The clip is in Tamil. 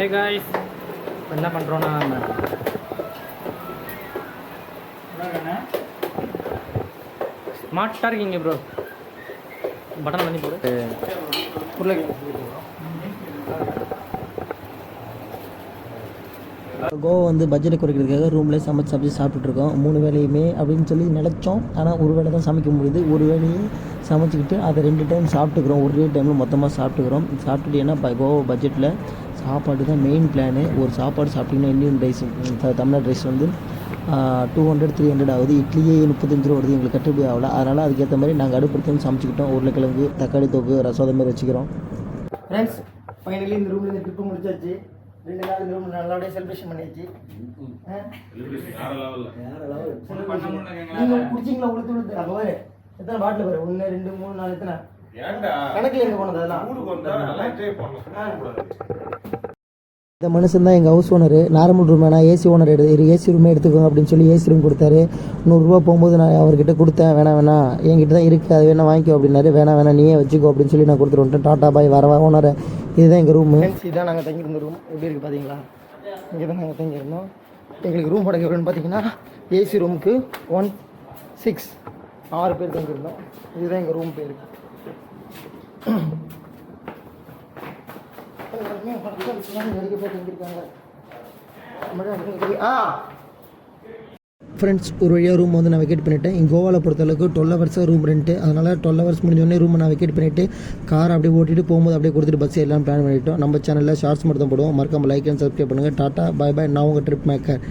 ஹே காய்ஸ், இப்போ என்ன பண்ணுறோன்னா ஸ்மார்ட்டாக இருக்கீங்க ப்ரோ. பட்டன் பண்ணி போடு. கோவா வந்து பட்ஜெட்டை குறைக்கிறதுக்காக ரூம்லேயே சமைச்சு சாப்பிட்டுட்ருக்கோம் 3 வேளையுமே அப்படின்னு சொல்லி நினச்சோம். ஆனால் ஒரு வேளை தான் சமைக்க முடியுது. ஒரு வேளையே சமைச்சிக்கிட்டு அதை 2 டைம் சாப்பிட்டுக்கிறோம். ஒரே டைமில் மொத்தமாக சாப்பிட்டுக்கிறோம். சாப்பிட்டுட்டு ஏன்னா கோவா பட்ஜெட்டில் சாப்பாடு தான் மெயின் பிளானு. ஒரு சாப்பாடு சாப்பிட்டிங்கன்னா இந்தியன் ரைஸ் தமிழ்நாடு ரைஸ் வந்து 200-300 ஆகுது. இட்லியே 35 ரூபா வருது. எங்களுக்கு கட்டுப்படி ஆகல. அதனால் அதுக்கேற்ற மாதிரி நாங்கள் அடுப்படுத்தி சமைச்சிக்கிட்டோம். உருளைக்கிழங்கு, தக்காளி தொக்கு, ரசம் அது மாதிரி வச்சுக்கிறோம். ஃப்ரெண்ட்ஸ், ஃபைனலி இந்த ரூமில் இந்த ட்ரிப்பு முடிச்சாச்சு. 2 நாள் இந்த ரூம் நல்லபடியாக செலிப்ரேஷன் பண்ணியாச்சு. நீங்கள் குடிச்சிங்களா? உளுத்து அங்கே பாரு எத்தனை பாட்டில் பாரு. 1 2 3 4 எத்தனை கணக்கில் எங்கே போனது அதெல்லாம். இந்த மனுஷன் தான் எங்கள் ஹவுஸ் ஓனரு. நார்மல் ரூம் வேணாம், ஏசி ஓனர் ஏசி ரூமே எடுத்துக்கோங்க அப்படின்னு சொல்லி ஏசி ரூம் கொடுத்தாரு. 100 ரூபா போகும்போது நான் அவர்கிட்ட கொடுத்தேன். வேணாம் என்கிட்ட தான் இருக்குது, அது வேணா வாங்கிக்கோ அப்படின்னாரு. வேணாம் நீயே வச்சுக்கோ அப்படின்னு சொல்லி நான் கொடுத்துட்டு வந்துட்டேன். டாட்டா பாய் வரவா ஓனர். இதுதான் எங்கள் ரூமு. இதுதான் நாங்கள் தங்கியிருந்த ரூம். எப்படி இருக்குது பார்த்தீங்களா? இங்கே தான் நாங்கள் தங்கியிருந்தோம். எங்களுக்கு ரூம் படகு எவ்வளோன்னு பார்த்தீங்கன்னா ஏசி ரூமுக்கு 1,600 6 பேர் தங்கியிருந்தோம். இதுதான் எங்கள் ரூம் பேர். ஃப்ரெண்ட்ஸ், ஒரு வழியாக ரூம் வந்து நான் வெக்கேட் பண்ணிவிட்டேன். இங்கே கோவாவில் பொறுத்தளவுக்கு 12 ஹவர்ஸ் ரூம் ரெண்ட்டு. அதனால் 12 ஹவர்ஸ் முடிஞ்சோடனே ரூமை நான் வெக்கேட் பண்ணிவிட்டு கார் அப்படியே ஓட்டிட்டு போகும்போது அப்படியே கொடுத்துட்டு பஸ் எல்லாம் பிளான் பண்ணிவிட்டோம். நம்ம சேனலில் ஷார்ட்ஸ் மட்டும் தான் போடுவோம். மறக்காம லைக் அண்ட் சப்ஸ்கிரைப் பண்ணுங்கள். டாட்டா பாய் பாய். நான் உங்கள் ட்ரிப் மேக்கர்.